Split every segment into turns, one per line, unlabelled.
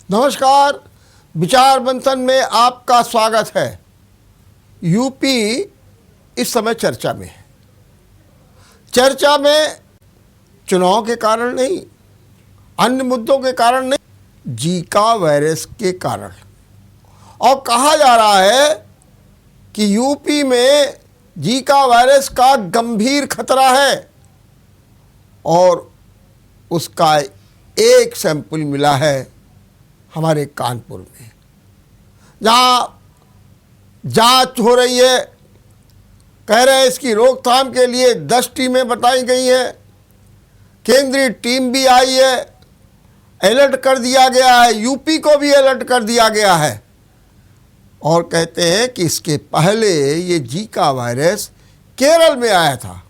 नमस्कार। विचार मंथन में आपका स्वागत है। यूपी इस समय चर्चा में है। चर्चा में चुनाव के कारण नहीं, अन्य मुद्दों के कारण नहीं, जीका वायरस के कारण। और कहा जा रहा है कि यूपी में जीका वायरस का गंभीर खतरा है और उसका एक सैंपल मिला है हमारे कानपुर में, जहाँ जांच हो रही है। कह रहे हैं इसकी रोकथाम के लिए 10 टीमें बताई गई हैं, केंद्रीय टीम भी आई है, अलर्ट कर दिया गया है, यूपी को भी अलर्ट कर दिया गया है। और कहते हैं कि इसके पहले ये जीका वायरस केरल में आया था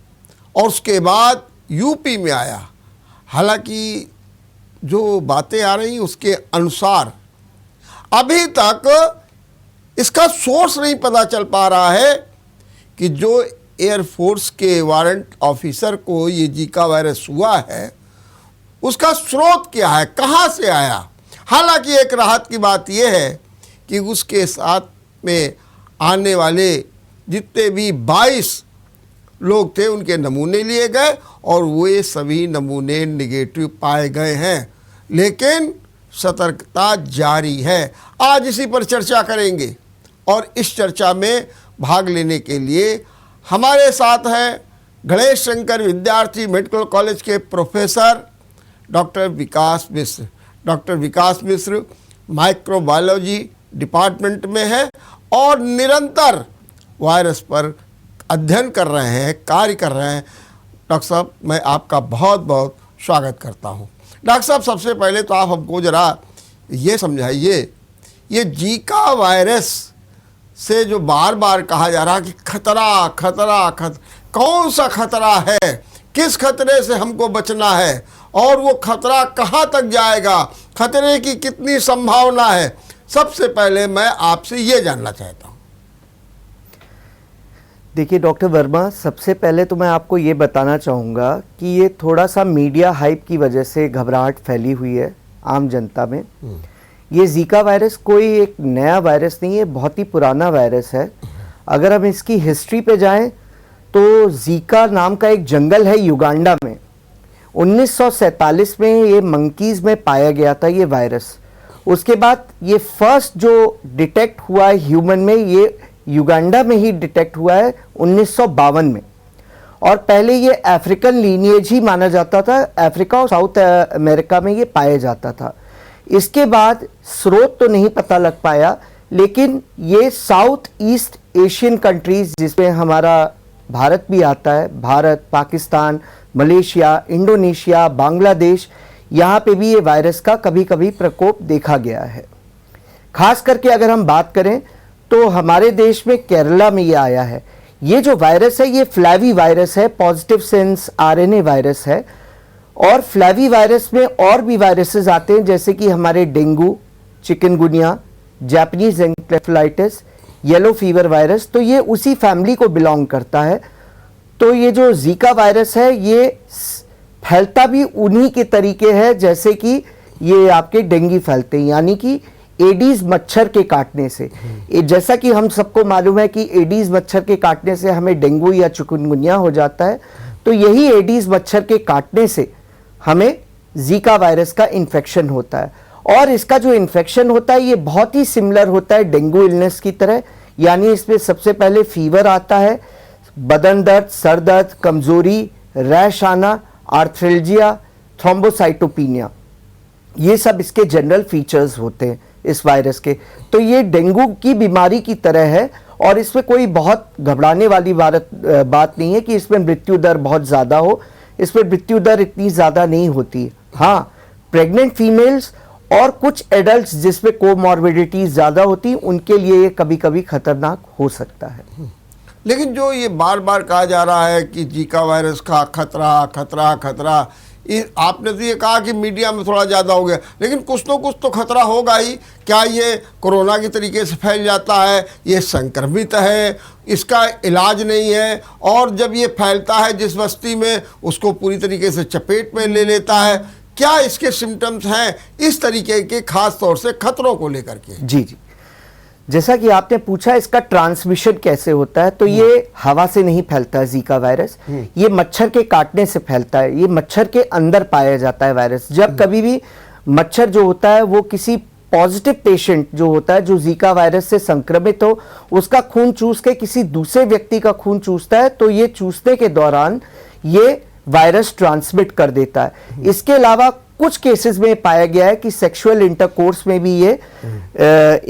और उसके बाद यूपी में आया। हालांकि जो बातें आ रही उसके अनुसार अभी तक इसका सोर्स नहीं पता चल पा रहा है कि जो एयरफोर्स के वारंट ऑफिसर को ये जीका वायरस हुआ है उसका स्रोत क्या है, कहाँ से आया। हालांकि एक राहत की बात यह है कि उसके साथ में आने वाले जितने भी 22 लोग थे उनके नमूने लिए गए और वे सभी नमूने निगेटिव पाए गए हैं, लेकिन सतर्कता जारी है। आज इसी पर चर्चा करेंगे और इस चर्चा में भाग लेने के लिए हमारे साथ हैं गणेश शंकर विद्यार्थी मेडिकल कॉलेज के प्रोफेसर डॉक्टर विकास मिश्र। डॉक्टर विकास मिश्र माइक्रोबायोलॉजी डिपार्टमेंट में है और निरंतर वायरस पर अध्ययन कर रहे हैं, कार्य कर रहे हैं। डॉक्टर साहब, मैं आपका बहुत बहुत स्वागत करता हूं। डॉक्टर साहब, सबसे पहले तो आप हमको ज़रा ये समझाइए, ये जीका वायरस से जो बार बार कहा जा रहा है कि खतरा खतरा कौन सा खतरा है, किस खतरे से हमको बचना है और वो खतरा कहाँ तक जाएगा, खतरे की कितनी संभावना है, सबसे पहले मैं आपसे ये जानना चाहता हूँ।
देखिए डॉक्टर वर्मा, सबसे पहले तो मैं आपको ये बताना चाहूँगा कि ये थोड़ा सा मीडिया हाइप की वजह से घबराहट फैली हुई है आम जनता में। ये जीका वायरस कोई एक नया वायरस नहीं है, बहुत ही पुराना वायरस है। अगर हम इसकी हिस्ट्री पे जाएं तो जीका नाम का एक जंगल है युगांडा में। 1947 में ये मंकीज़ में पाया गया था ये वायरस। उसके बाद ये फर्स्ट जो डिटेक्ट हुआ है ह्यूमन में, ये युगांडा में ही डिटेक्ट हुआ है 1952 में। और पहले ये अफ्रीकन लीनिएज ही माना जाता था, अफ्रीका और साउथ अमेरिका में ये पाया जाता था। इसके बाद स्रोत तो नहीं पता लग पाया, लेकिन ये साउथ ईस्ट एशियन कंट्रीज जिसमें हमारा भारत भी आता है, भारत, पाकिस्तान, मलेशिया, इंडोनेशिया, बांग्लादेश, यहाँ पे भी ये वायरस का कभी कभी प्रकोप देखा गया है। खास करके अगर हम बात करें तो हमारे देश में केरला में ये आया है। ये जो वायरस है ये फ्लैवी वायरस है, पॉजिटिव सेंस आरएनए वायरस है। और फ्लैवी वायरस में और भी वायरसेस आते हैं, जैसे कि हमारे dengue, chikungunya, Japanese encephalitis, yellow fever virus, तो ये उसी फैमिली को बिलोंग करता है। तो ये जो जीका वायरस है ये फैलता भी उन्हीं के तरीके है जैसे कि ये आपके डेंगू फैलते हैं, यानी कि एडीज मच्छर के काटने से। जैसा कि हम सबको मालूम है कि एडीज मच्छर के काटने से हमें डेंगू या चिकनगुनिया हो जाता है, तो यही एडीज मच्छर के काटने से हमें जीका वायरस का इन्फेक्शन होता है। और इसका जो इन्फेक्शन होता है ये बहुत ही सिमिलर होता है डेंगू इलनेस की तरह, यानी इसमें सबसे पहले फीवर आता है, बदन दर्द, सर दर्द, कमजोरी, रैश आना, आर्थ्रेल्जिया, थ्रोम्बोसाइटोपिनिया, ये सब इसके जनरल फीचर्स होते हैं इस वायरस के। तो ये डेंगू की बीमारी की तरह है और इसमें कोई बहुत घबराने वाली बात नहीं है कि इसमें मृत्यु दर बहुत ज़्यादा हो। इसमें मृत्यु दर इतनी ज़्यादा नहीं होती। हाँ, प्रेग्नेंट फीमेल्स और कुछ एडल्ट्स जिसमें कोमॉर्बिडिटीज ज़्यादा होती, उनके लिए ये कभी कभी खतरनाक हो सकता है।
लेकिन जो ये बार बार कहा जा रहा है कि जीका वायरस का खतरा खतरा खतरा, आपने तो ये कहा कि मीडिया में थोड़ा ज़्यादा हो गया, लेकिन कुछ तो खतरा होगा ही। क्या ये कोरोना के तरीके से फैल जाता है, ये संक्रमित है, इसका इलाज नहीं है, और जब ये फैलता है जिस बस्ती में उसको पूरी तरीके से चपेट में ले लेता है, क्या इसके सिम्टम्स हैं इस तरीके के, खास तौर से खतरों को लेकर के?
जी जी, जैसा कि आपने पूछा इसका ट्रांसमिशन कैसे होता है, तो ये हवा से नहीं फैलता है जीका वायरस, ये मच्छर के काटने से फैलता है। ये मच्छर के अंदर पाया जाता है वायरस। जब कभी भी मच्छर जो होता है वो किसी पॉजिटिव पेशेंट जो होता है जो जीका वायरस से संक्रमित हो, उसका खून चूस के किसी दूसरे व्यक्ति का खून चूसता है, तो ये चूसने के दौरान ये वायरस ट्रांसमिट कर देता है। इसके अलावा कुछ केसेस में पाया गया है कि सेक्सुअल इंटरकोर्स में भी ये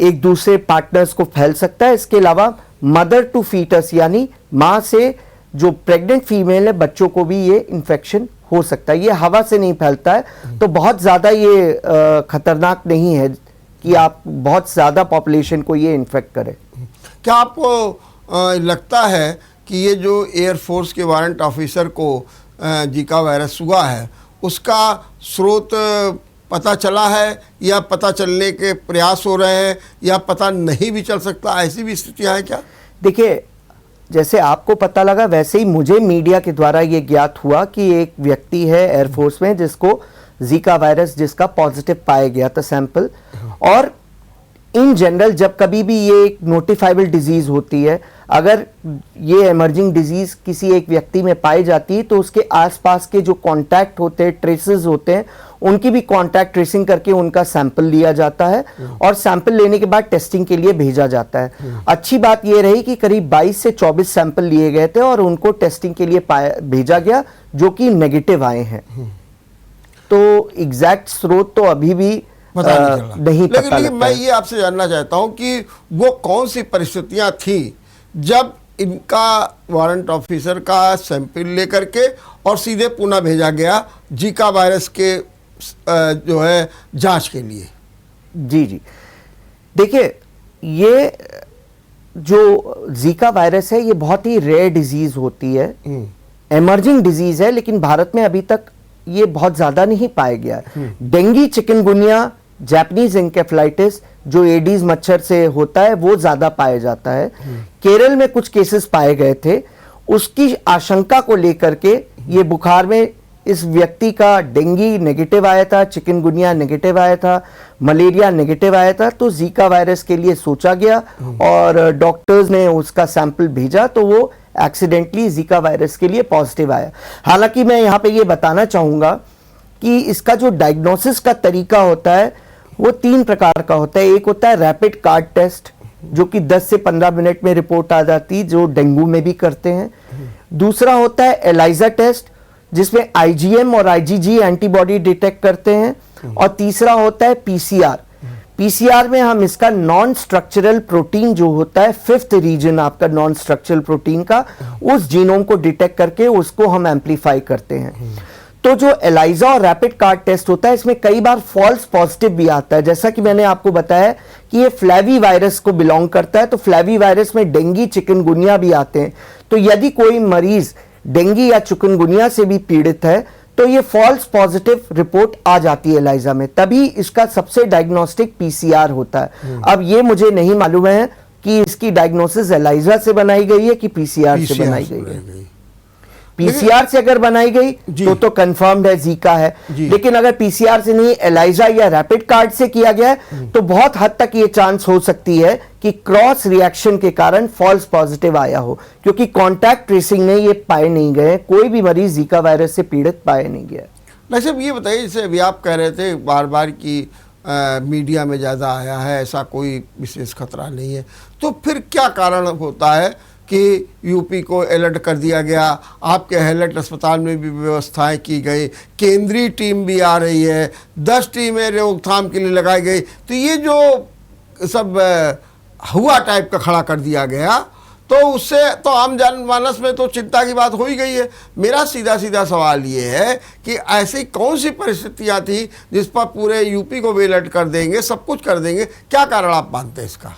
एक दूसरे पार्टनर्स को फैल सकता है। इसके अलावा मदर टू फीटस यानी मां से जो प्रेग्नेंट फीमेल है बच्चों को भी ये इन्फेक्शन हो सकता है। ये हवा से नहीं फैलता है, तो बहुत ज्यादा ये खतरनाक नहीं है कि आप बहुत ज्यादा पॉपुलेशन को ये इन्फेक्ट करे।
क्या आपको लगता है कि ये जो एयरफोर्स के वारंट ऑफिसर को जीका वायरस हुआ है उसका स्रोत पता चला है, या पता चलने के प्रयास हो रहे हैं, या पता नहीं भी चल सकता, ऐसी भी स्थितियां हैं क्या?
देखिए, जैसे आपको पता लगा वैसे ही मुझे मीडिया के द्वारा ये ज्ञात हुआ कि एक व्यक्ति है एयरफोर्स में जिसको जीका वायरस जिसका पॉजिटिव पाया गया था सैंपल। और इन जनरल जब कभी भी ये एक नोटिफाइबल डिजीज होती है, अगर ये इमर्जिंग डिजीज किसी एक व्यक्ति में पाई जाती है तो उसके आसपास के जो कांटेक्ट होते हैं, ट्रेसेस होते हैं, उनकी भी कांटेक्ट ट्रेसिंग करके उनका सैंपल लिया जाता है और सैंपल लेने के बाद टेस्टिंग के लिए भेजा जाता है। अच्छी बात ये रही कि करीब 22 से 24 सैंपल लिए गए थे और उनको टेस्टिंग के लिए भेजा गया जो कि नेगेटिव आए हैं। तो एग्जैक्ट स्रोत तो अभी भी नहीं पता लगता।
लेकिन मैं ये आपसे जानना चाहता हूं कि वो कौन सी परिस्थितियां थी जब इनका वारंट ऑफिसर का सैंपल लेकर के और सीधे पुणे भेजा गया जीका वायरस के जो है जांच के लिए?
जी जी, देखिए, ये जो जीका वायरस है ये बहुत ही रेयर डिजीज होती है, इमर्जिंग डिजीज है, लेकिन भारत में अभी तक ये बहुत ज्यादा नहीं पाया गया। डेंगू, चिकनगुनिया, जापानीज एन्केफेलाइटिस जो एडीज मच्छर से होता है वो ज्यादा पाया जाता है। केरल में कुछ केसेस पाए गए थे, उसकी आशंका को लेकर के ये बुखार में इस व्यक्ति का डेंगू नेगेटिव आया था, चिकनगुनिया नेगेटिव आया था, मलेरिया नेगेटिव आया था, तो जीका वायरस के लिए सोचा गया और डॉक्टर्स ने उसका सैंपल भेजा तो वो एक्सीडेंटली जीका वायरस के लिए पॉजिटिव आया। हालांकि मैं यहाँ पे ये बताना चाहूंगा कि इसका जो डायग्नोसिस का तरीका होता है वो 3 प्रकार का होता है। एक होता है रैपिड कार्ड टेस्ट जो कि 10 से 15 मिनट में रिपोर्ट आ जाती है, जो डेंगू में भी करते हैं। दूसरा होता है एलाइजा टेस्ट जिसमें आईजीएम और आईजीजी एंटीबॉडी डिटेक्ट करते हैं। और तीसरा होता है पीसीआर। पीसीआर में हम इसका नॉन स्ट्रक्चरल प्रोटीन जो होता है 5th रीजन आपका नॉन स्ट्रक्चरल प्रोटीन का, उस जीनोम को डिटेक्ट करके उसको हम एम्पलीफाई करते हैं। तो जो एलाइजा और रैपिड कार्ड टेस्ट होता है इसमें कई बार फॉल्स पॉजिटिव भी आता है, जैसा कि मैंने आपको बताया कि ये फ्लैवी वायरस को बिलोंग करता है, तो फ्लैवी वायरस में डेंगू, चिकनगुनिया भी आते हैं। तो यदि कोई मरीज डेंगू या चिकनगुनिया से भी पीड़ित है तो ये फॉल्स पॉजिटिव रिपोर्ट आ जाती है एलाइजा में, तभी इसका सबसे डायग्नोस्टिक पीसीआर होता है। अब ये मुझे नहीं मालूम है कि इसकी डायग्नोसिस एलाइजा से बनाई गई है कि पीसीआर से बनाई गई है। पीसीआर से अगर बनाई गई तो कंफर्म्ड है जीका है, लेकिन अगर पीसीआर से नहीं एलाइजा या रैपिड कार्ड से किया गया है तो बहुत हद तक ये चांस हो सकती है कि क्रॉस रिएक्शन के कारण फॉल्स पॉजिटिव आया हो, क्योंकि कांटेक्ट ट्रेसिंग में ये पाए नहीं गए, कोई भी मरीज जीका वायरस से पीड़ित पाया नहीं गया।
वैसे ये बताइए, जैसे अभी आप कह रहे थे बार बार कि मीडिया में ज़्यादा आया है, ऐसा कोई विशेष खतरा नहीं है, तो फिर क्या कारण होता है कि यूपी को अलर्ट कर दिया गया? आपके हैलट अस्पताल में भी व्यवस्थाएं की गई, केंद्रीय टीम भी आ रही है, 10 टीमें रोकथाम के लिए लगाई गई, तो ये जो सब हुआ टाइप का खड़ा कर दिया गया तो उससे तो आम जनमानस में तो चिंता की बात हो ही गई है। मेरा सीधा सीधा सवाल ये है कि ऐसी कौन सी परिस्थितियाँ थी जिस पर पूरे यूपी को भी अलर्ट कर देंगे, सब कुछ कर देंगे? क्या कारण आप मानते हैं इसका?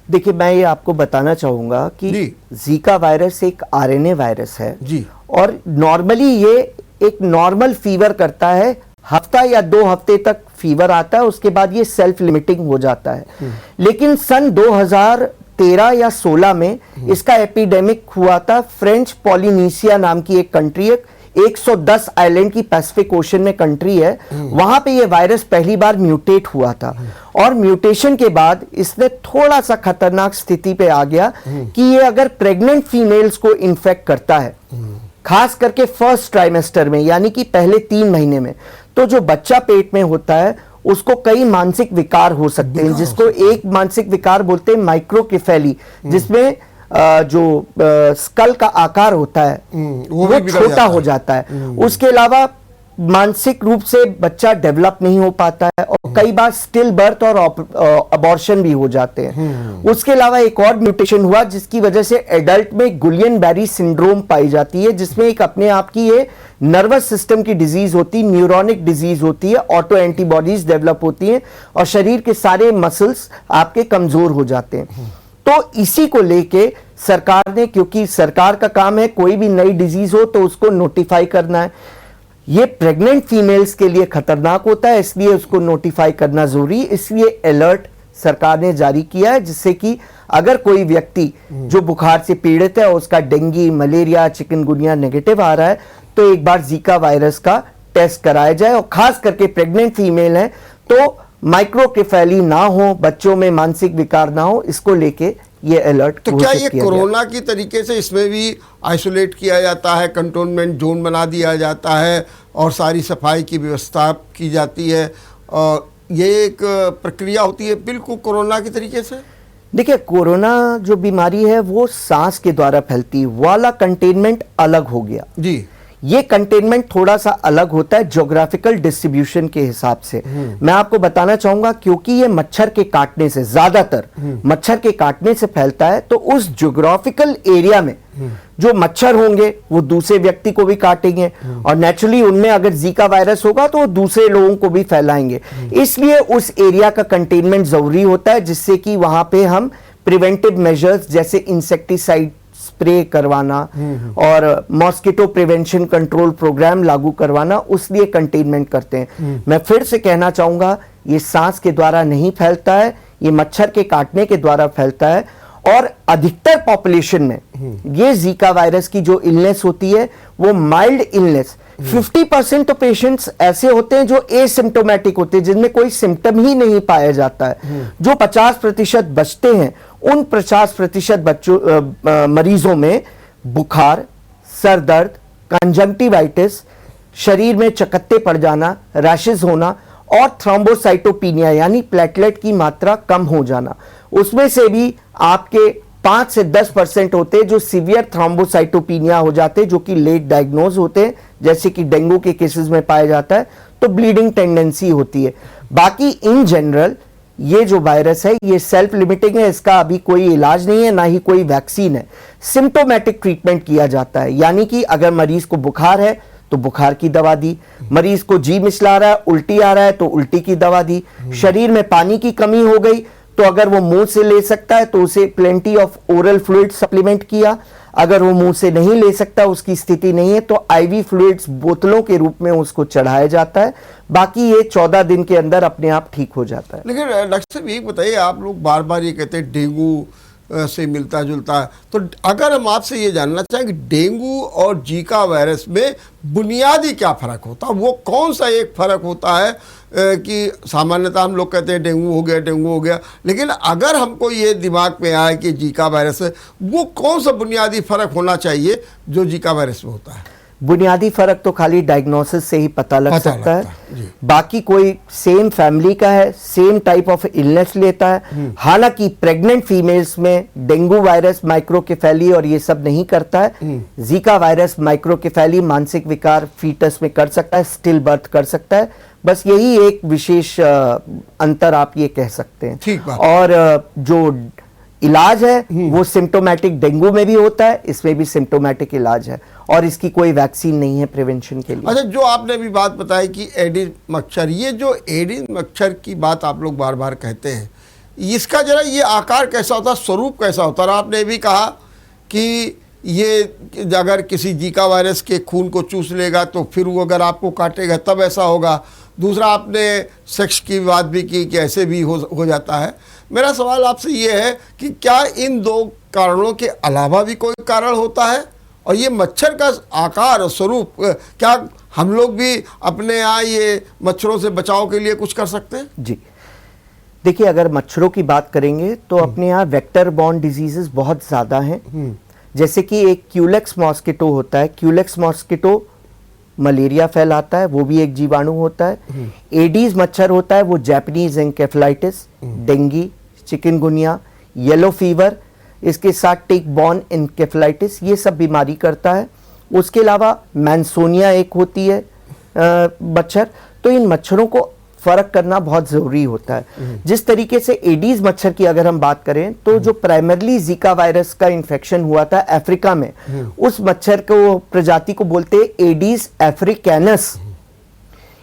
देखिए, मैं ये आपको बताना चाहूंगा कि जीका वायरस एक आरएनए वायरस है जी, और नॉर्मली ये एक नॉर्मल फीवर करता है, हफ्ता या 2 हफ्ते तक फीवर आता है, उसके बाद ये सेल्फ लिमिटिंग हो जाता है। लेकिन सन 2013 या 16 में इसका एपिडेमिक हुआ था। फ्रेंच पॉलिनीसिया नाम की एक कंट्री है, 110 आइलैंड की पैसिफिक ओशन में कंट्री है, वहां पे ये वायरस पहली बार म्यूटेट हुआ था और म्यूटेशन के बाद इसने थोड़ा सा खतरनाक स्थिति पे आ गया कि ये अगर प्रेग्नेंट फीमेल्स को इन्फेक्ट करता है, खास करके फर्स्ट ट्राइमेस्टर में यानी कि पहले 3 महीने में, तो जो बच्चा पेट में होता है उसको कई मानसिक विकार हो सकते हैं, जिसको एक मानसिक विकार बोलते हैं माइक्रोकेफेली, जिसमें जो स्कल का आकार होता है वो छोटा हो जाता है। उसके अलावा मानसिक रूप से बच्चा डेवलप नहीं हो पाता है और कई बार स्टिल बर्थ और अबॉर्शन भी हो जाते हैं। उसके अलावा एक और म्यूटेशन हुआ जिसकी वजह से एडल्ट में गुलियन बैरी सिंड्रोम पाई जाती है, जिसमें एक अपने आप की ये नर्वस सिस्टम की डिजीज होती है, न्यूरोनिक डिजीज होती है, ऑटो एंटीबॉडीज डेवलप होती हैं और शरीर के सारे मसल्स आपके कमजोर हो जाते हैं। तो इसी को लेके सरकार ने, क्योंकि सरकार का काम है कोई भी नई डिजीज हो तो उसको नोटिफाई करना है, ये प्रेग्नेंट फीमेल्स के लिए खतरनाक होता है इसलिए उसको नोटिफाई करना जरूरी, इसलिए अलर्ट सरकार ने जारी किया है, जिससे कि अगर कोई व्यक्ति जो बुखार से पीड़ित है और उसका डेंगू, मलेरिया, चिकनगुनिया नेगेटिव आ रहा है तो एक बार जीका वायरस का टेस्ट कराया जाए और खास करके प्रेग्नेंट फीमेल है तो माइक्रोकेफेली ना हो, बच्चों में मानसिक विकार ना हो, इसको लेके ये अलर्ट।
तो क्या ये कोरोना की तरीके से इसमें भी आइसोलेट किया जाता है, कंटोनमेंट जोन बना दिया जाता है और सारी सफाई की व्यवस्था की जाती है, और ये एक प्रक्रिया होती है बिल्कुल कोरोना की तरीके से?
देखिए, कोरोना जो बीमारी है वो सांस के द्वारा फैलती है, वाला कंटेनमेंट अलग हो गया जी। ये कंटेनमेंट थोड़ा सा अलग होता है ज्योग्राफिकल डिस्ट्रीब्यूशन के हिसाब से। मैं आपको बताना चाहूंगा क्योंकि ये मच्छर के काटने से, ज्यादातर मच्छर के काटने से फैलता है, तो उस ज्योग्राफिकल एरिया में जो मच्छर होंगे वो दूसरे व्यक्ति को भी काटेंगे और नेचुरली उनमें अगर जीका वायरस होगा तो वो दूसरे लोगों को भी फैलाएंगे। इसलिए उस एरिया का कंटेनमेंट जरूरी होता है, जिससे कि वहां पे हम प्रिवेंटिव मेजर्स जैसे इंसेक्टिसाइड स्प्रे करवाना और मॉस्किटो प्रिवेंशन कंट्रोल प्रोग्राम लागू करवाना, उस लिए कंटेनमेंट करते हैं। मैं फिर से कहना चाहूंगा ये सांस के द्वारा नहीं फैलता है, ये मच्छर के काटने के द्वारा फैलता है और अधिकतर पॉपुलेशन में ये जीका वायरस की जो इलनेस होती है वो माइल्ड इलनेस, 50% तो पेशेंट्स ऐसे होते हैं जो एसिम्टोमेटिक होते हैं, जिनमें कोई सिम्टम ही नहीं पाया जाता है। जो 50% बचते हैं, उन 50% बच्चों मरीजों में बुखार, सर दर्द, कंजंक्टिवाइटिस, शरीर में चकत्ते पड़ जाना, रैशेस होना और थ्रोम्बोसाइटोपिनिया यानी प्लेटलेट की मात्रा कम हो जाना, उसमें से भी आपके 5 से 10% होते हैं जो सीवियर थ्रोम्बोसाइटोपिनिया हो जाते हैं, जो कि लेट डायग्नोज होते हैं, जैसे कि डेंगू के केसेस में पाया जाता है, तो ब्लीडिंग टेंडेंसी होती है। बाकी इन जनरल ये जो वायरस है ये सेल्फ लिमिटिंग है, इसका अभी कोई इलाज नहीं है, ना ही कोई वैक्सीन है। सिम्टोमेटिक ट्रीटमेंट किया जाता है, यानी कि अगर मरीज को बुखार है तो बुखार की दवा दी, मरीज को जी मिचला रहा है, उल्टी आ रहा है तो उल्टी की दवा दी, शरीर में पानी की कमी हो गई तो अगर वो मुंह से ले सकता है तो उसे plenty of oral fluid supplement किया, अगर वो मुंह से नहीं ले सकता, उसकी स्थिति नहीं है, तो आईवी फ्लूइड्स बोतलों के रूप में उसको चढ़ाया जाता है। बाकी ये 14 दिन के अंदर अपने आप ठीक हो जाता है।
लेकिन डॉक्टर साहब ये बताइए, आप लोग बार बार ये कहते हैं डेंगू से मिलता जुलता है, तो अगर हम आपसे ये जानना चाहें कि डेंगू और जीका वायरस में बुनियादी क्या फ़र्क होता है, वो कौन सा एक फ़र्क होता है कि सामान्यतः हम लोग कहते हैं डेंगू हो गया, लेकिन अगर हमको ये दिमाग में आए कि जीका वायरस है, वो कौन सा बुनियादी फ़र्क होना चाहिए जो जीका वायरस में होता है?
बुनियादी फर्क तो खाली डायग्नोसिस से ही पता लग सकता है, बाकी कोई सेम फैमिली का है, सेम टाइप ऑफ इलनेस लेता है। हालांकि प्रेग्नेंट फीमेल्स में डेंगू वायरस माइक्रोकेफेली और ये सब नहीं करता है, जीका वायरस माइक्रोकेफेली मानसिक विकार फीटस में कर सकता है, स्टिल बर्थ कर सकता है, बस यही एक विशेष अंतर आप ये कह सकते हैं।
ठीक बात।
और जो इलाज है वो सिम्टोमेटिक डेंगू में भी होता है, इसमें भी सिम्टोमेटिक इलाज है और इसकी कोई वैक्सीन नहीं है प्रिवेंशन के लिए।
अच्छा, जो आपने भी बात बताई कि एडिस मच्छर, ये जो एडिस मच्छर की बात आप लोग बार बार कहते हैं, इसका जरा ये आकार कैसा होता है, स्वरूप कैसा होता है? और आपने भी कहा कि ये अगर किसी जीका वायरस के खून को चूस लेगा तो फिर वो अगर आपको काटेगा तब ऐसा होगा। दूसरा, आपने सेक्स की बात भी की कि ऐसे भी हो जाता है। मेरा सवाल आपसे ये है कि क्या इन दो कारणों के अलावा भी कोई कारण होता है और ये मच्छर का आकार और स्वरूप, क्या हम लोग भी अपने यहाँ ये मच्छरों से बचाव के लिए कुछ कर सकते हैं?
जी, देखिए, अगर मच्छरों की बात करेंगे तो अपने यहाँ वेक्टर बॉर्न डिजीजेस बहुत ज़्यादा हैं। जैसे कि एक क्यूलेक्स मॉस्किटो होता है, क्यूलेक्स मॉस्किटो मलेरिया फैलाता है, वो भी एक जीवाणु होता है। एडीज मच्छर होता है, वो Japanese encephalitis, dengue, chikungunya, yellow fever, इसके साथ टिक बॉर्न एन्केफेलाइटिस, ये सब बीमारी करता है। उसके अलावा मैंसोनिया एक होती है मच्छर। तो इन मच्छरों को फर्क करना बहुत ज़रूरी होता है। जिस तरीके से एडीज मच्छर की अगर हम बात करें तो जो प्राइमरली जीका वायरस का इन्फेक्शन हुआ था अफ्रीका में, उस मच्छर को प्रजाति को बोलते हैं एडीज अफ्रीकैनस।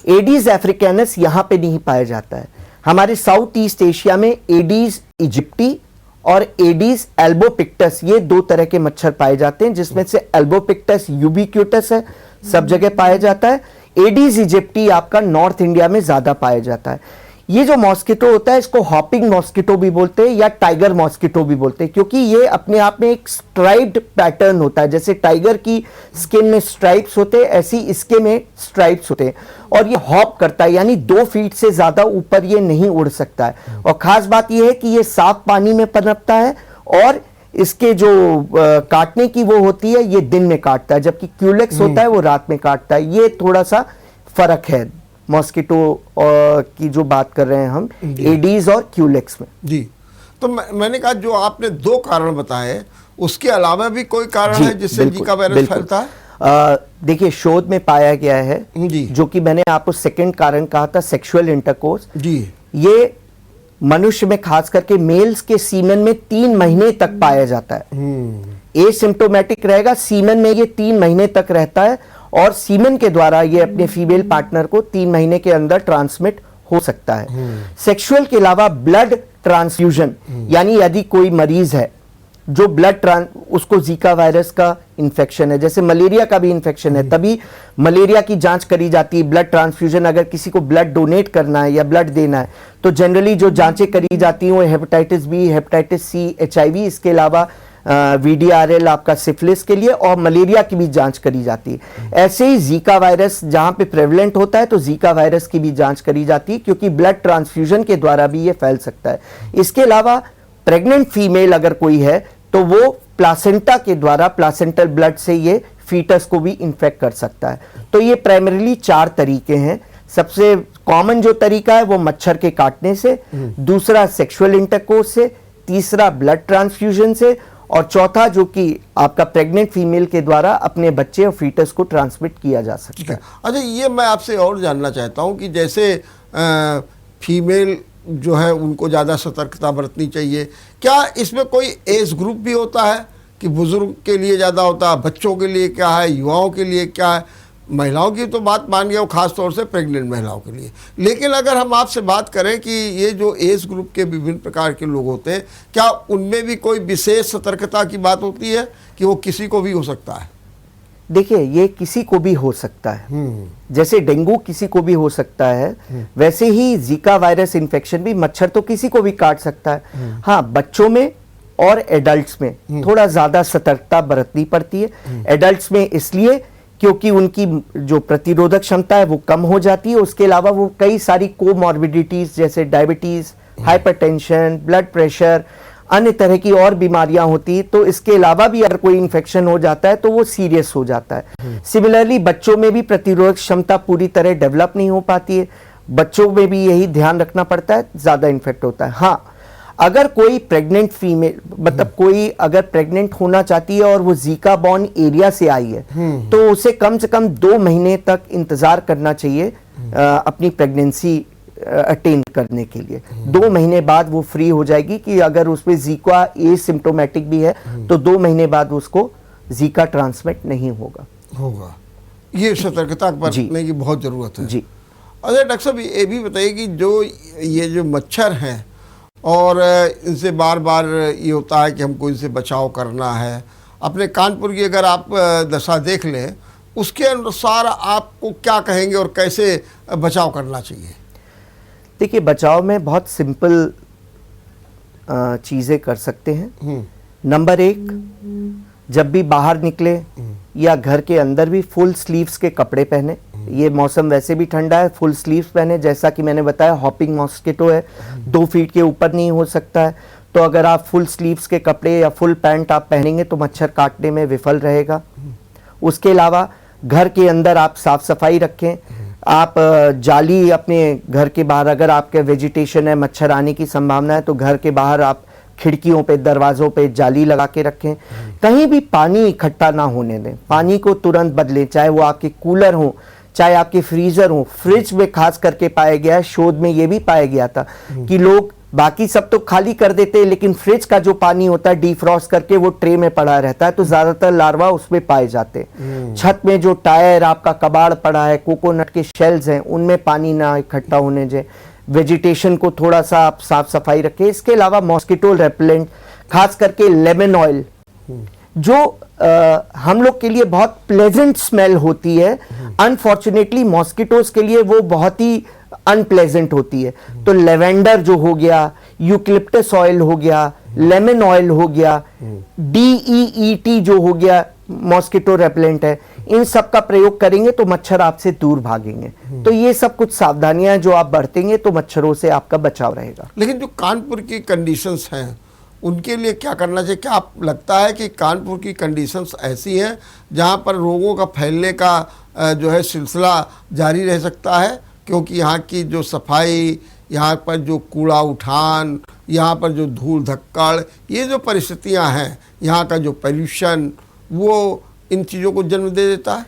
एडीज अफ्रीकैनस यहाँ पे नहीं पाया जाता है। हमारे साउथ ईस्ट एशिया में एडीज इजिप्टी और एडीज एल्बोपिक्टस, ये दो तरह के मच्छर पाए जाते हैं, जिसमें से एल्बोपिक्टस यूबिक्यूटस है, सब जगह पाया जाता है। एडीज इजिप्टी आपका नॉर्थ इंडिया में ज्यादा पाया जाता है। ये जो मॉस्किटो होता है इसको हॉपिंग मॉस्किटो भी बोलते हैं या टाइगर मॉस्किटो भी बोलते हैं, क्योंकि ये अपने आप में एक स्ट्राइप्ड पैटर्न होता है। जैसे टाइगर की स्किन में स्ट्राइप्स होते हैं, ऐसी इसके में स्ट्राइप्स होते हैं। और ये हॉप करता है, यानी 2 फीट से ज्यादा ऊपर ये नहीं उड़ सकता है। और खास बात यह है कि ये साफ पानी में पनपता है और इसके जो काटने की वो होती है ये दिन में काटता है, जबकि क्यूलेक्स होता है वो रात में काटता है। ये थोड़ा सा फर्क है मॉस्किटो की जो बात कर रहे हैं हम एडीज और क्यूलेक्स में।
जी, तो मैंने कहा जो आपने 2 कारण बताए, उसके अलावा भी कोई कारण है जिससे जीका वायरस फैलता है?
देखिए, शोध में पाया गया है
जी,
जो कि मैंने आपको सेकंड कारण कहा था, सेक्सुअल इंटरकोर्स।
जी,
ये मनुष्य में खास करके मेल्स के सीमेन में 3 महीने तक पाया जाता है। एसिम्प्टोमेटिक रहेगा, सीमेन में ये 3 महीने तक रहता है और सीमेन के द्वारा ये अपने फीमेल पार्टनर को 3 महीने के अंदर ट्रांसमिट हो सकता है। सेक्सुअल के अलावा ब्लड ट्रांसफ्यूजन, यानी यदि कोई मरीज है जो उसको जीका वायरस का इन्फेक्शन है, जैसे मलेरिया का भी इन्फेक्शन है, तभी मलेरिया की जांच करी जाती है। ब्लड ट्रांसफ्यूजन, अगर किसी को ब्लड डोनेट करना है या ब्लड देना है तो जनरली जो जांचें करी जाती हैं वो hepatitis B, hepatitis C, HIV, इसके अलावा VDRL आपका सिफिलिस के लिए, और मलेरिया की भी जांच करी जाती है। ऐसे ही जीका वायरस जहां पे प्रेवलेंट होता है तो जीका वायरस की भी जांच करी जाती है, क्योंकि ब्लड ट्रांसफ्यूजन के द्वारा भी ये फैल सकता है। इसके अलावा प्रेग्नेंट फीमेल अगर कोई है तो वो प्लासेंटा के द्वारा, प्लासेंटल ब्लड से ये फीटस को भी इन्फेक्ट कर सकता है। तो ये प्राइमरीली 4 तरीके हैं। सबसे कॉमन जो तरीका है वो मच्छर के काटने से, दूसरा सेक्सुअल इंटरकोर्स से, तीसरा ब्लड ट्रांसफ्यूजन से, और चौथा जो कि आपका प्रेग्नेंट फीमेल के द्वारा अपने बच्चे और फीटस को ट्रांसमिट किया जा सकता है।
अच्छा, ये मैं आपसे और जानना चाहता हूँ कि जैसे फीमेल जो है उनको ज़्यादा सतर्कता बरतनी चाहिए, क्या इसमें कोई एज ग्रुप भी होता है कि बुजुर्ग के लिए ज़्यादा होता है, बच्चों के लिए क्या है, युवाओं के लिए क्या है? महिलाओं की तो बात मान गया, खास तौर से प्रेग्नेंट महिलाओं के लिए। लेकिन अगर हम आपसे बात करें कि ये जो एज ग्रुप के विभिन्न प्रकार के लोग होते हैं, क्या उनमें भी कोई विशेष सतर्कता की बात होती है कि वो किसी को भी हो सकता है?
देखिए, ये किसी को भी हो सकता है। जैसे डेंगू किसी को भी हो सकता है, वैसे ही जीका वायरस इन्फेक्शन भी, मच्छर तो किसी को भी काट सकता है। हाँ, बच्चों में और एडल्ट्स में थोड़ा ज्यादा सतर्कता बरतनी पड़ती है। एडल्ट्स में इसलिए क्योंकि उनकी जो प्रतिरोधक क्षमता है वो कम हो जाती है। उसके अलावा वो कई सारी कोमॉर्बिडिटीज जैसे डायबिटीज, हाइपरटेंशन, ब्लड प्रेशर, अन्य तरह की और बीमारियां होती है। तो इसके अलावा भी अगर कोई इन्फेक्शन हो जाता है तो वो सीरियस हो जाता है। सिमिलरली बच्चों में भी प्रतिरोधक क्षमता पूरी तरह डेवलप नहीं हो पाती है। बच्चों में भी यही ध्यान रखना पड़ता है, ज्यादा इन्फेक्ट होता है। हाँ, अगर कोई प्रेग्नेंट फीमेल, मतलब कोई अगर प्रेग्नेंट होना चाहती है और वो जीका बॉर्न एरिया से आई है तो उसे कम से कम 2 महीने तक इंतजार करना चाहिए अपनी प्रेगनेंसी अटेन करने के लिए। 2 महीने बाद वो फ्री हो जाएगी कि अगर उसमें जीका एसिम्प्टोमेटिक भी है तो 2 महीने बाद उसको जीका ट्रांसमिट नहीं होगा।
ये सतर्कता बरतने की बहुत जरूरत है
जी।
अच्छा डॉक्टर साहब, ये भी बताइए कि ये जो मच्छर हैं और इनसे बार बार ये होता है कि हमको इनसे बचाव करना है। अपने कानपुर की अगर आप दशा देख लें, उसके अनुसार आपको क्या कहेंगे और कैसे बचाव करना चाहिए?
देखिए, बचाव में बहुत सिंपल चीज़ें कर सकते हैं। नंबर 1, जब भी बाहर निकले या घर के अंदर भी फुल स्लीव्स के कपड़े पहने। ये मौसम वैसे भी ठंडा है, फुल स्लीव्स पहने। जैसा कि मैंने बताया हॉपिंग मॉस्किटो है, 2 फीट के ऊपर नहीं हो सकता है, तो अगर आप फुल स्लीव्स के कपड़े या फुल पैंट आप पहनेंगे तो मच्छर काटने में विफल रहेगा। उसके अलावा घर के अंदर आप साफ सफाई रखें। आप जाली अपने घर के बाहर, अगर आपके वेजिटेशन है, मच्छर आने की संभावना है, तो घर के बाहर आप खिड़कियों पे, दरवाजों पे जाली लगा के रखें। कहीं भी पानी इकट्ठा ना होने दें, पानी को तुरंत बदलें, चाहे वो आपके कूलर हो, चाहे आपके फ्रीजर हो। फ्रिज में खास करके पाया गया है, शोध में ये भी पाया गया था कि लोग बाकी सब तो खाली कर देते हैं, लेकिन फ्रिज का जो पानी होता है डिफ्रॉस्ट करके वो ट्रे में पड़ा रहता है, तो ज्यादातर लार्वा उसमें पाए जाते हैं। छत में जो टायर, आपका कबाड़ पड़ा है, कोकोनट के शेल्स हैं, उनमें पानी ना इकट्ठा होने दें। वेजिटेशन को थोड़ा सा आप साफ सफाई रखें। इसके अलावा मॉस्किटो रेपेलेंट, खास करके लेमन ऑयल, जो हम लोग के लिए बहुत प्लेजेंट स्मेल होती है, अनफॉर्चुनेटली मॉस्किटोज के लिए वो बहुत ही अनप्लेजेंट होती है। तो लेवेंडर जो हो गया, यूकलिप्टस ऑयल हो गया, लेमन ऑयल हो गया, DEET जो हो गया, मॉस्किटो रेपेलेंट है, इन सब का प्रयोग करेंगे तो मच्छर आपसे दूर भागेंगे। तो ये सब कुछ सावधानियां जो आप बरतेंगे तो मच्छरों से आपका बचाव रहेगा।
लेकिन जो कानपुर की कंडीशंस हैं उनके लिए क्या करना चाहिए? क्या आप लगता है कि कानपुर की कंडीशंस ऐसी हैं जहां पर रोगों का फैलने का जो है सिलसिला जारी रह सकता है? क्योंकि यहाँ की जो सफाई, यहाँ पर जो कूड़ा उठान, यहाँ पर जो धूल धक्कड़, ये जो परिस्थितियाँ हैं, यहाँ का जो पोल्यूशन, वो इन चीज़ों को जन्म दे देता है।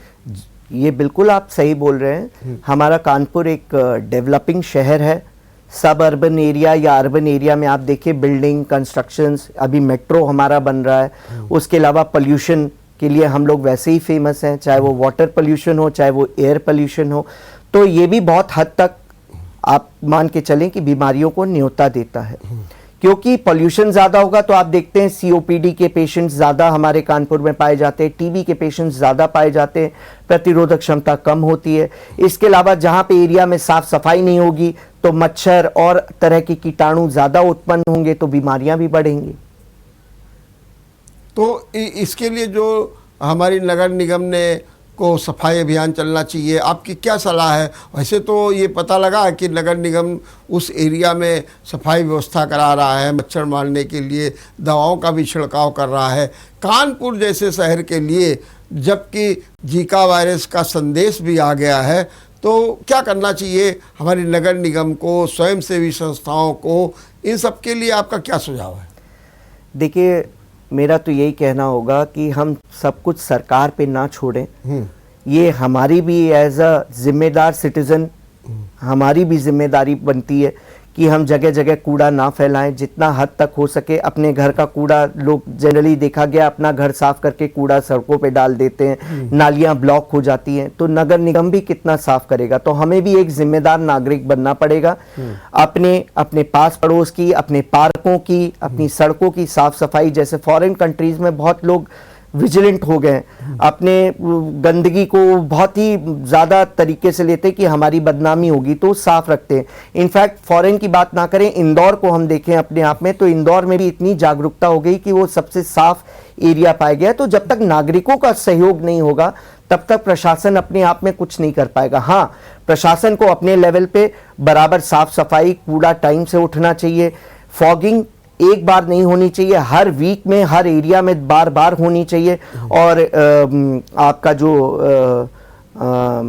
ये बिल्कुल आप सही बोल रहे हैं। हमारा कानपुर एक डेवलपिंग शहर है। सब अर्बन एरिया या अर्बन एरिया में आप देखिए बिल्डिंग कंस्ट्रक्शंस, अभी मेट्रो हमारा बन रहा है। उसके अलावा पोल्यूशन के लिए हम लोग वैसे ही फेमस हैं, चाहे वो वाटर पोल्यूशन हो, चाहे वो एयर पोल्यूशन हो। तो ये भी बहुत हद तक आप मान के चलें कि बीमारियों को न्योता देता है, क्योंकि पोल्यूशन ज़्यादा होगा तो आप देखते हैं COPD के पेशेंट्स ज़्यादा हमारे कानपुर में पाए जाते हैं, TB के पेशेंट्स ज़्यादा पाए जाते हैं, प्रतिरोधक क्षमता कम होती है। इसके अलावा जहाँ पे एरिया में साफ सफाई नहीं होगी तो मच्छर और तरह के कीटाणु ज़्यादा उत्पन्न होंगे, तो बीमारियां भी बढ़ेंगी।
तो इसके लिए जो हमारी नगर निगम ने को सफाई अभियान चलना चाहिए, आपकी क्या सलाह है? वैसे तो ये पता लगा कि नगर निगम उस एरिया में सफाई व्यवस्था करा रहा है, मच्छर मारने के लिए दवाओं का भी छिड़काव कर रहा है। कानपुर जैसे शहर के लिए जबकि जीका वायरस का संदेश भी आ गया है, तो क्या करना चाहिए हमारी नगर निगम को, स्वयंसेवी संस्थाओं को? इन सब के लिए आपका क्या सुझाव है?
देखिए, मेरा तो यही कहना होगा कि हम सब कुछ सरकार पे ना छोड़ें। ये हमारी भी एज अ जिम्मेदार सिटीजन हमारी भी जिम्मेदारी बनती है कि हम जगह जगह कूड़ा ना फैलाएं। जितना हद तक हो सके अपने घर का कूड़ा, लोग जनरली देखा गया अपना घर साफ करके कूड़ा सड़कों पे डाल देते हैं, नालियां ब्लॉक हो जाती हैं, तो नगर निगम भी कितना साफ करेगा? तो हमें भी एक जिम्मेदार नागरिक बनना पड़ेगा। अपने पास पड़ोस की, अपने पार्कों की, अपनी सड़कों की साफ सफाई, जैसे फॉरेन कंट्रीज में बहुत लोग विजिलेंट हो गए, अपने गंदगी को बहुत ही ज़्यादा तरीके से लेते कि हमारी बदनामी होगी, तो साफ रखते हैं। इनफैक्ट फॉरेन की बात ना करें, इंदौर को हम देखें अपने आप में, तो इंदौर में भी इतनी जागरूकता हो गई कि वो सबसे साफ एरिया पाया गया। तो जब तक नागरिकों का सहयोग नहीं होगा तब तक प्रशासन अपने आप में कुछ नहीं कर पाएगा। हाँ, प्रशासन को अपने लेवल पे बराबर साफ सफाई, कूड़ा टाइम से उठना चाहिए। फॉगिंग एक बार नहीं होनी चाहिए, हर वीक में हर एरिया में बार बार होनी चाहिए। और आपका जो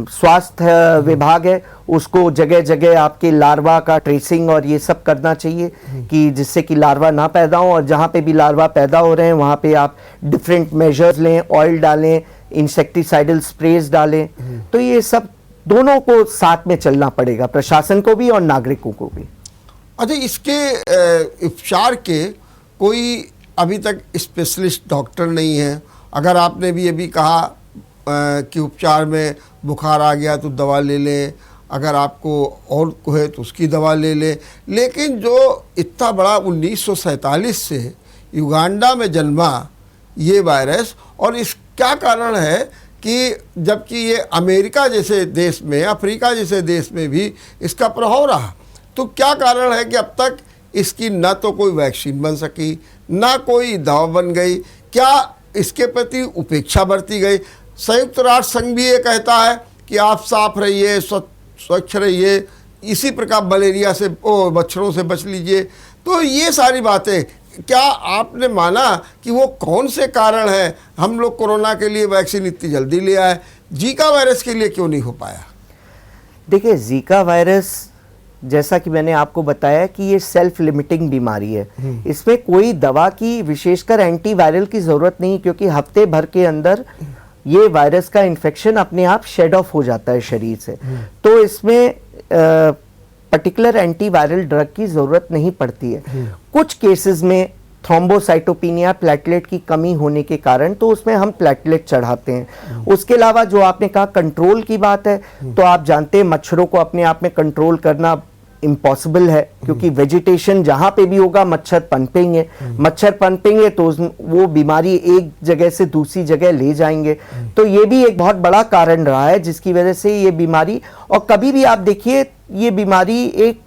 स्वास्थ्य विभाग है उसको जगह जगह आपके लार्वा का ट्रेसिंग और ये सब करना चाहिए कि जिससे कि लार्वा ना पैदा हो, और जहाँ पे भी लार्वा पैदा हो रहे हैं वहाँ पे आप डिफरेंट मेजर्स लें, ऑयल डालें, इंसेक्टिसाइडल स्प्रेज डालें। तो ये सब दोनों को साथ में चलना पड़ेगा, प्रशासन को भी और नागरिकों को भी।
अच्छा, इसके उपचार के कोई अभी तक स्पेशलिस्ट डॉक्टर नहीं है। अगर आपने भी अभी कहा कि उपचार में बुखार आ गया तो दवा ले लें, अगर आपको और को है तो उसकी दवा ले लें, लेकिन जो इतना बड़ा 1947 से युगांडा में जन्मा ये वायरस, और इस क्या कारण है कि जबकि ये अमेरिका जैसे देश में, अफ्रीका जैसे देश में भी इसका प्रभाव रहा, तो क्या कारण है कि अब तक इसकी न तो कोई वैक्सीन बन सकी, ना कोई दवा बन गई? क्या इसके प्रति उपेक्षा बरती गई। संयुक्त राष्ट्र संघ भी ये कहता है कि आप साफ रहिए, स्वच्छ रहिए, इसी प्रकार मलेरिया से मच्छरों से बच लीजिए। तो ये सारी बातें, क्या आपने माना कि वो कौन से कारण हैं हम लोग कोरोना के लिए वैक्सीन इतनी जल्दी ले आए, जीका वायरस के लिए क्यों नहीं हो पाया?
देखिए, जीका वायरस जैसा कि मैंने आपको बताया कि ये सेल्फ लिमिटिंग बीमारी है। इसमें कोई दवा की, विशेषकर एंटीवायरल की जरूरत नहीं, क्योंकि हफ्ते भर के अंदर ये वायरस का इन्फेक्शन अपने आप शेड ऑफ हो जाता है शरीर से। तो इसमें पर्टिकुलर एंटीवायरल ड्रग की जरूरत नहीं पड़ती है। कुछ केसेस में थ्रोम्बोसाइटोपिनिया, प्लेटलेट की कमी होने के कारण, तो उसमें हम प्लेटलेट चढ़ाते हैं। उसके अलावा जो आपने कहा कंट्रोल की बात है, तो आप जानते हैं मच्छरों को अपने आप में कंट्रोल करना इम्पॉसिबल है, क्योंकि वेजिटेशन जहां पे भी होगा मच्छर पनपेंगे। मच्छर पनपेंगे तो वो बीमारी एक जगह से दूसरी जगह ले जाएंगे। तो ये भी एक बहुत बड़ा कारण रहा है जिसकी वजह से ये बीमारी, और कभी भी आप देखिए ये बीमारी एक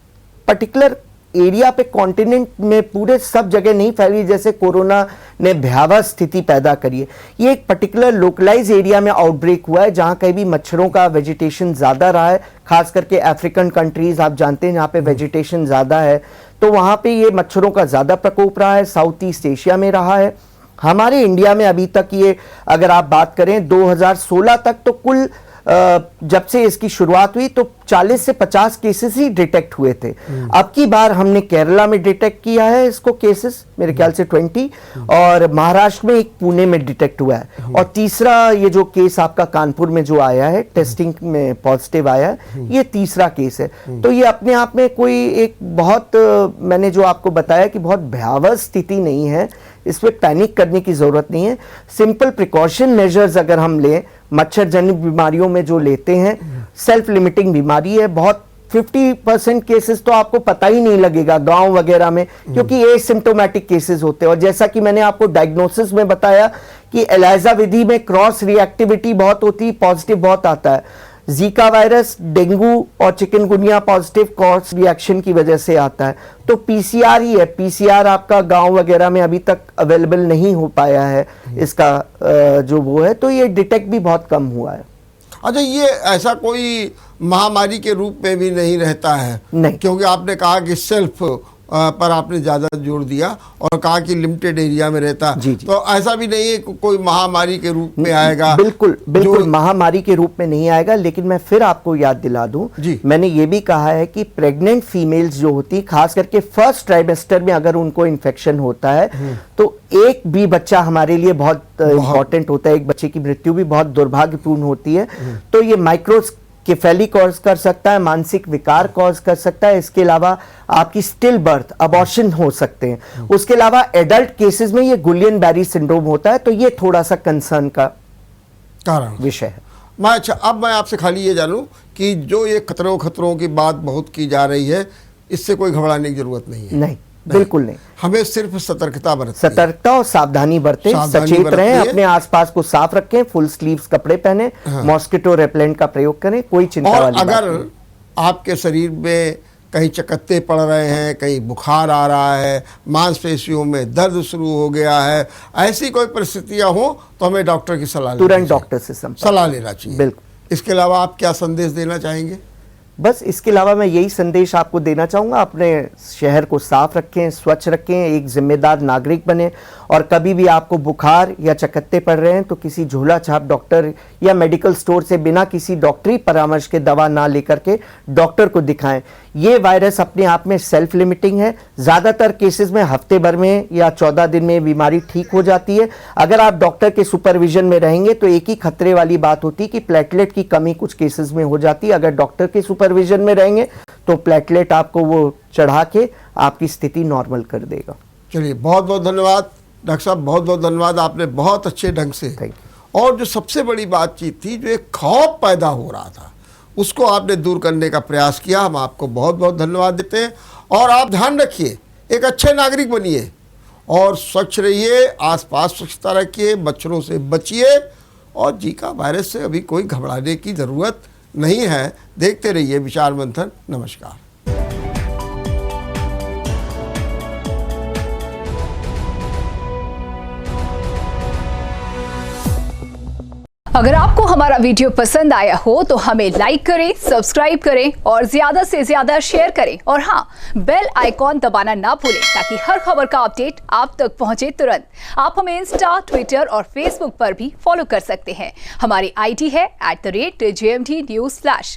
पर्टिकुलर एरिया पे, कॉन्टिनेंट में पूरे सब जगह नहीं फैली जैसे कोरोना ने भयावह स्थिति पैदा करी है। ये एक पर्टिकुलर लोकलाइज एरिया में आउटब्रेक हुआ है जहां कहीं भी मच्छरों का वेजिटेशन ज्यादा रहा है, खास करके अफ्रीकन कंट्रीज आप जानते हैं जहां पे वेजिटेशन ज्यादा है, तो वहां पे ये मच्छरों का ज्यादा प्रकोप रहा है। साउथ ईस्ट एशिया में रहा है। हमारे इंडिया में अभी तक ये, अगर आप बात करें 2016 तक, तो कुल जब से इसकी शुरुआत हुई तो 40 से 50 केसेस ही डिटेक्ट हुए थे। अब की बार हमने केरला में डिटेक्ट किया है इसको केसेस, मेरे ख्याल से 20, और महाराष्ट्र में एक पुणे में डिटेक्ट हुआ है, और तीसरा ये जो केस आपका कानपुर में जो आया है, टेस्टिंग में पॉजिटिव आया है, ये तीसरा केस है। तो ये अपने आप में कोई एक बहुत, मैंने जो आपको बताया कि बहुत भयावह स्थिति नहीं है, इसमें पैनिक करने की जरूरत नहीं है। सिंपल प्रिकॉशन मेजर्स अगर हम लें, मच्छर जनित बीमारियों में जो लेते हैं, सेल्फ लिमिटिंग बीमारी है, बहुत 50% केसेस तो आपको पता ही नहीं लगेगा गांव वगैरह में, क्योंकि एसिम्प्टोमेटिक केसेस होते हैं। और जैसा कि मैंने आपको डायग्नोसिस में बताया कि एलाइजा विधि में क्रॉस रिएक्टिविटी बहुत होती है, पॉजिटिव बहुत आता है। जीका वायरस, डेंगू और चिकनगुनिया पॉजिटिव क्रॉस रिएक्शन की वजह से आता है। तो पीसीआर ही है, पीसीआर आपका गांव वगैरह में अभी तक अवेलेबल नहीं हो पाया है इसका जो वो है, तो ये डिटेक्ट भी बहुत कम हुआ है।
अच्छा, ये ऐसा कोई महामारी के रूप में भी नहीं रहता है?
नहीं,
क्योंकि आपने कहा कि सेल्फ पर आपने ज़्यादा जोर दिया और कहा कि लिमिटेड एरिया में रहता,
जी, जी।
तो ऐसा भी नहीं है कोई महामारी के रूप में आएगा?
बिल्कुल बिल्कुल महामारी के रूप में नहीं आएगा। लेकिन मैं फिर आपको याद दिला दूं, मैंने ये भी कहा है कि प्रेग्नेंट फीमेल्स जो होती, खास करके फर्स्ट ट्राइमेस्टर में अगर उनको इन्फेक्शन होता है, तो एक भी बच्चा हमारे लिए बहुत इंपॉर्टेंट होता है। एक बच्चे की मृत्यु भी बहुत दुर्भाग्यपूर्ण होती है। तो ये माइक्रोकेफेली कॉज कर सकता है, मानसिक विकार कॉज कर सकता है। इसके अलावा आपकी स्टिल बर्थ, अबॉर्शन हो सकते हैं। उसके अलावा एडल्ट केसेस में ये गुलियन बैरी सिंड्रोम होता है, तो ये थोड़ा सा कंसर्न का कारण विषय है।
अच्छा, अब मैं आपसे खाली ये जानूं कि जो ये खतरों की बात बहुत की जा रही है, इससे कोई घबराने की जरूरत नहीं है?
नहीं, बिल्कुल नहीं।
हमें सिर्फ सतर्कता
और सावधानी बरतें, सचेत रहें, अपने आसपास को साफ रखें, फुल स्लीव्स कपड़े पहने, मॉस्किटो रेपेलेंट का प्रयोग करें, कोई चिंता वाली बात नहीं।
अगर आपके शरीर में कहीं चकत्ते पड़ रहे हैं, कहीं बुखार आ रहा है, मांसपेशियों में दर्द शुरू हो गया है, ऐसी कोई परिस्थितियां हो तो हमें डॉक्टर की सलाह
तुरंत डॉक्टर से
सलाह लेना चाहिए।
बिल्कुल।
इसके अलावा आप क्या संदेश देना चाहेंगे?
बस इसके अलावा मैं यही संदेश आपको देना चाहूँगा, अपने शहर को साफ रखें, स्वच्छ रखें, एक जिम्मेदार नागरिक बने, और कभी भी आपको बुखार या चकत्ते पड़ रहे हैं तो किसी झोला छाप डॉक्टर या मेडिकल स्टोर से बिना किसी डॉक्टरी परामर्श के दवा ना लेकर के डॉक्टर को दिखाएं। ये वायरस अपने आप में सेल्फ लिमिटिंग है। ज़्यादातर केसेस में हफ्ते भर में या 14 दिन में बीमारी ठीक हो जाती है। अगर आप डॉक्टर के सुपरविजन में रहेंगे तो एक ही खतरे वाली बात होती है कि प्लेटलेट की कमी कुछ केसेस में हो जाती है। अगर डॉक्टर के सुपरविजन में रहेंगे तो प्लेटलेट आपको वो चढ़ा के आपकी स्थिति नॉर्मल कर देगा।
चलिए, बहुत बहुत धन्यवाद डॉक्टर साहब, बहुत बहुत धन्यवाद। आपने बहुत अच्छे ढंग से, और जो सबसे बड़ी बातचीत थी, जो एक खौफ पैदा हो रहा था, उसको आपने दूर करने का प्रयास किया। हम आपको बहुत बहुत धन्यवाद देते हैं। और आप ध्यान रखिए, एक अच्छे नागरिक बनिए और स्वच्छ रहिए, आसपास स्वच्छता रखिए, मच्छरों से बचिए, और जीका वायरस से अभी कोई घबराने की ज़रूरत नहीं है। देखते रहिए विचार मंथन। नमस्कार।
अगर आपको हमारा वीडियो पसंद आया हो तो हमें लाइक करें, सब्सक्राइब करें और ज्यादा से ज्यादा शेयर करें और हाँ, बेल आइकॉन दबाना ना भूलें ताकि हर खबर का अपडेट आप तक पहुंचे तुरंत। आप हमें इंस्टा, ट्विटर और फेसबुक पर भी फॉलो कर सकते हैं। हमारी आईडी है @JMT News Flash।